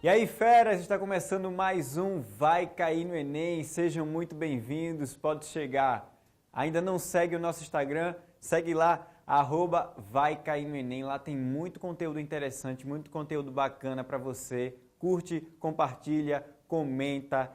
E aí, feras, está começando mais um Vai Cair no Enem. Sejam muito bem-vindos, pode chegar. Ainda não segue o nosso Instagram? Segue lá, @Vai Cair no Enem. Lá tem muito conteúdo interessante, muito conteúdo bacana para você. Curte, compartilha, comenta,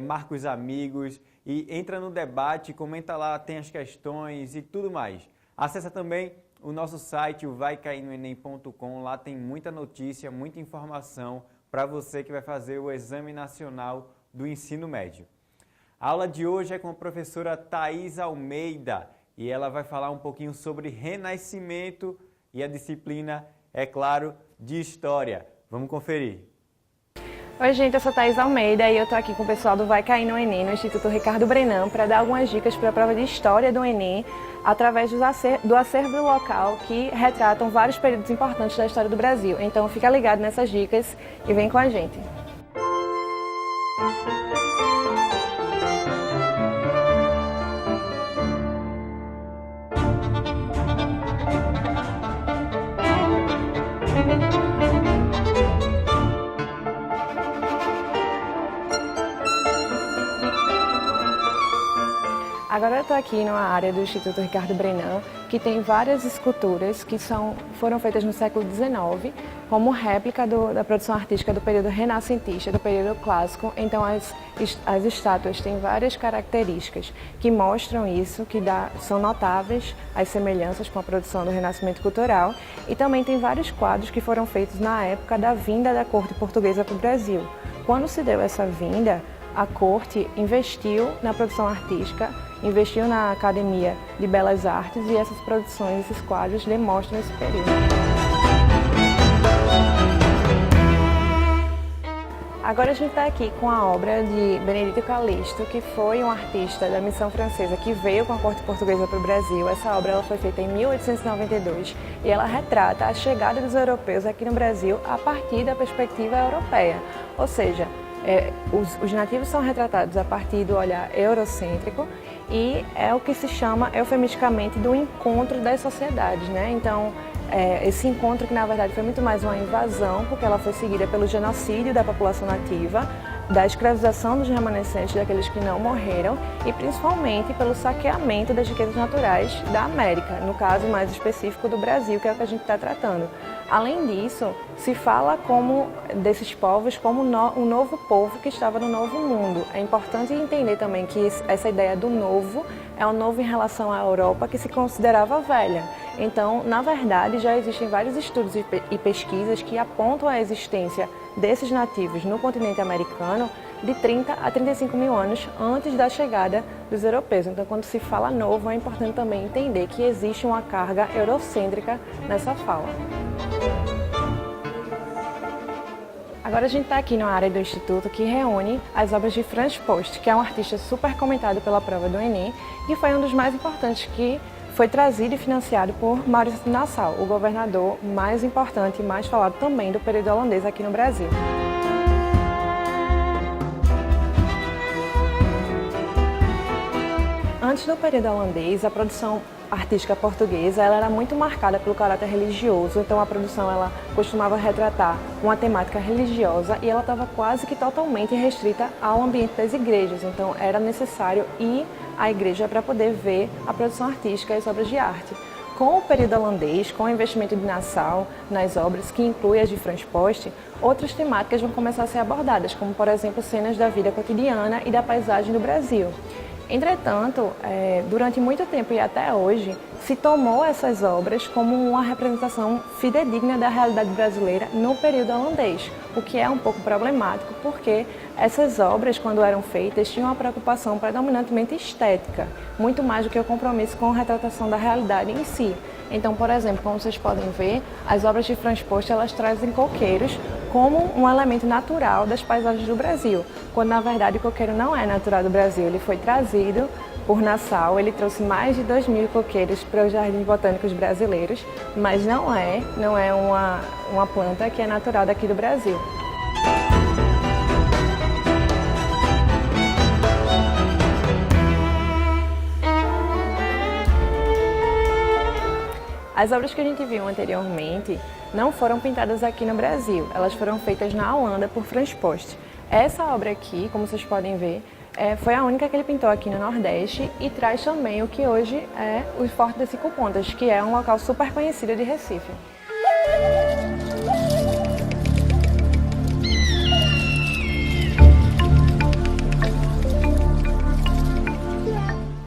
marca os amigos e entra no debate, comenta lá, tem as questões e tudo mais. Acessa também o nosso site, o vaicairnoenem.com. Lá tem muita notícia, muita informação para você que vai fazer o Exame Nacional do Ensino Médio. A aula de hoje é com a professora Thaís Almeida e ela vai falar um pouquinho sobre Renascimento e a disciplina, é claro, de História. Vamos conferir. Oi gente, eu sou Thaís Almeida e eu estou aqui com o pessoal do Vai Cair no Enem, no Instituto Ricardo Brenan, para dar algumas dicas para a prova de História do Enem, através do acervo local que retratam vários períodos importantes da história do Brasil. Então fica ligado nessas dicas e vem com a gente. Agora eu estou aqui numa área do Instituto Ricardo Brenan, que tem várias esculturas que foram feitas no século XIX, como réplica da produção artística do período renascentista, do período clássico. Então as estátuas têm várias características que mostram isso, que são notáveis as semelhanças com a produção do Renascimento cultural. E também tem vários quadros que foram feitos na época da vinda da corte portuguesa para o Brasil. Quando se deu essa vinda, a corte investiu na produção artística, investiu na Academia de Belas Artes e essas produções, esses quadros demonstram esse período. Agora a gente está aqui com a obra de Benedito Calixto, que foi um artista da missão francesa que veio com a corte portuguesa para o Brasil. Essa obra ela foi feita em 1892 e ela retrata a chegada dos europeus aqui no Brasil a partir da perspectiva europeia, ou seja, os nativos são retratados a partir do olhar eurocêntrico e é o que se chama eufemisticamente do encontro das sociedades, né? Então, esse encontro que na verdade foi muito mais uma invasão, porque ela foi seguida pelo genocídio da população nativa, da escravização dos remanescentes, daqueles que não morreram, e principalmente pelo saqueamento das riquezas naturais da América, no caso mais específico do Brasil, que é o que a gente está tratando. Além disso, se fala desses povos como um novo povo que estava no novo mundo. É importante entender também que essa ideia do novo é um novo em relação à Europa que se considerava velha. Então, na verdade, já existem vários estudos e pesquisas que apontam a existência desses nativos no continente americano de 30 a 35 mil anos antes da chegada dos europeus. Então, quando se fala novo, é importante também entender que existe uma carga eurocêntrica nessa fala. Agora a gente está aqui numa área do Instituto que reúne as obras de Franz Post, que é um artista super comentado pela prova do Enem e foi um dos mais importantes que foi trazido e financiado por Maurits de Nassau, o governador mais importante e mais falado também do período holandês aqui no Brasil. Antes do período holandês, a produção artística portuguesa ela era muito marcada pelo caráter religioso, então a produção ela costumava retratar uma temática religiosa e ela estava quase que totalmente restrita ao ambiente das igrejas, então era necessário ir à igreja para poder ver a produção artística e as obras de arte. Com o período holandês, com o investimento de Nassau nas obras, que inclui as de Franz Post, outras temáticas vão começar a ser abordadas, como por exemplo cenas da vida cotidiana e da paisagem do Brasil. Entretanto, durante muito tempo e até hoje, se tomou essas obras como uma representação fidedigna da realidade brasileira no período holandês, o que é um pouco problemático porque essas obras, quando eram feitas, tinham uma preocupação predominantemente estética, muito mais do que o compromisso com a retratação da realidade em si. Então, por exemplo, como vocês podem ver, as obras de Franz Post elas trazem coqueiros como um elemento natural das paisagens do Brasil, quando na verdade o coqueiro não é natural do Brasil, ele foi trazido por Nassau, ele trouxe mais de 2.000 coqueiros para os jardins botânicos brasileiros, mas não é uma planta que é natural daqui do Brasil. As obras que a gente viu anteriormente não foram pintadas aqui no Brasil, elas foram feitas na Holanda por Frans Post. Essa obra aqui, como vocês podem ver, foi a única que ele pintou aqui no Nordeste e traz também o que hoje é o Forte das Cinco Pontas, que é um local super conhecido de Recife.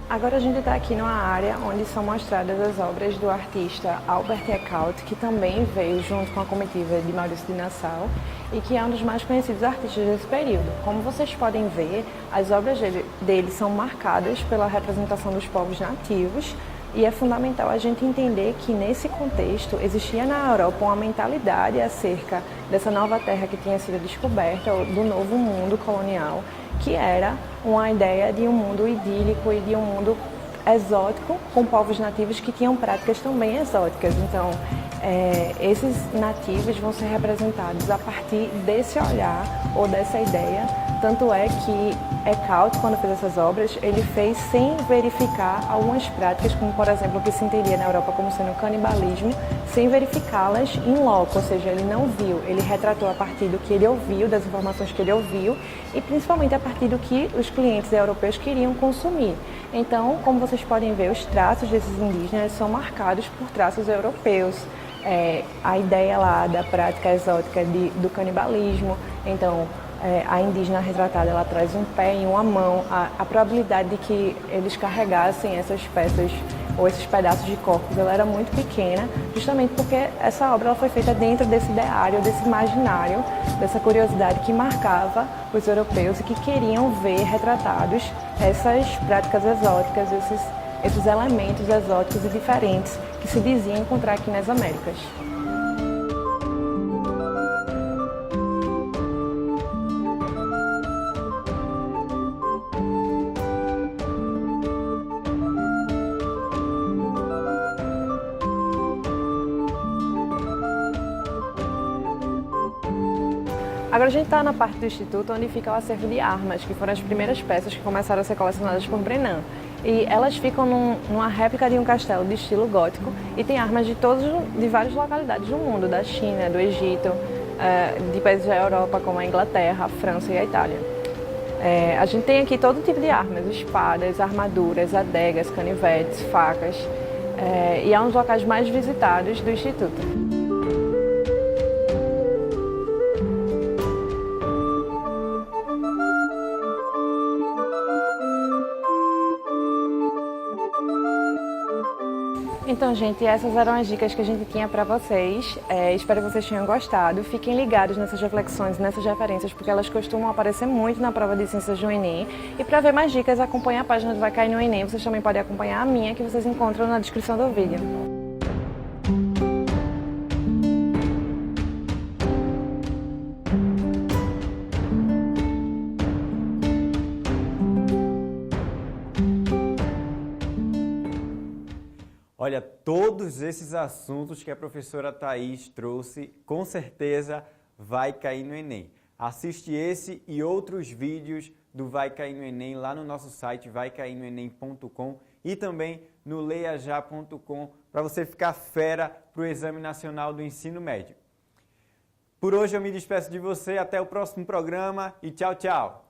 Agora a gente está aqui numa área onde são mostradas as obras do artista Albert Eckhout, que também veio junto com a comitiva de Maurício de Nassau e que é um dos mais conhecidos artistas desse período. Como vocês podem ver, as obras dele são marcadas pela representação dos povos nativos e é fundamental a gente entender que nesse contexto existia na Europa uma mentalidade acerca dessa nova terra que tinha sido descoberta, do novo mundo colonial, que era uma ideia de um mundo idílico e de um mundo exótico, com povos nativos que tinham práticas também exóticas. Então, esses nativos vão ser representados a partir desse olhar ou dessa ideia. Tanto é que Eckhout, quando fez essas obras, ele fez sem verificar algumas práticas, como por exemplo o que se entendia na Europa como sendo canibalismo, sem verificá-las in loco, ou seja, ele não viu, ele retratou a partir do que ele ouviu, das informações que ele ouviu e principalmente a partir do que os clientes europeus queriam consumir. Então, como vocês podem ver, os traços desses indígenas são marcados por traços europeus. A ideia lá da prática exótica do canibalismo, então a indígena retratada ela traz um pé e uma mão, a probabilidade de que eles carregassem essas peças ou esses pedaços de corpos ela era muito pequena, justamente porque essa obra ela foi feita dentro desse ideário, desse imaginário, dessa curiosidade que marcava os europeus e que queriam ver retratados essas práticas exóticas, esses elementos exóticos e diferentes que se diziam encontrar aqui nas Américas. Agora a gente está na parte do Instituto onde fica o acervo de armas, que foram as primeiras peças que começaram a ser colecionadas por Brennan. E elas ficam numa réplica de um castelo de estilo gótico e tem armas de várias localidades do mundo, da China, do Egito, de países da Europa como a Inglaterra, a França e a Itália. A gente tem aqui todo tipo de armas, espadas, armaduras, adegas, canivetes, facas, e é um dos locais mais visitados do Instituto. Então, gente, essas eram as dicas que a gente tinha para vocês. Espero que vocês tenham gostado. Fiquem ligados nessas reflexões, nessas referências, porque elas costumam aparecer muito na prova de ciências do Enem. E para ver mais dicas, acompanhe a página do Vai Cair no Enem. Vocês também podem acompanhar a minha, que vocês encontram na descrição do vídeo. Olha, todos esses assuntos que a professora Thaís trouxe, com certeza vai cair no Enem. Assiste esse e outros vídeos do Vai Cair no Enem lá no nosso site vaicairnoenem.com e também no leiajá.com para você ficar fera para o Exame Nacional do Ensino Médio. Por hoje eu me despeço de você, até o próximo programa e tchau, tchau!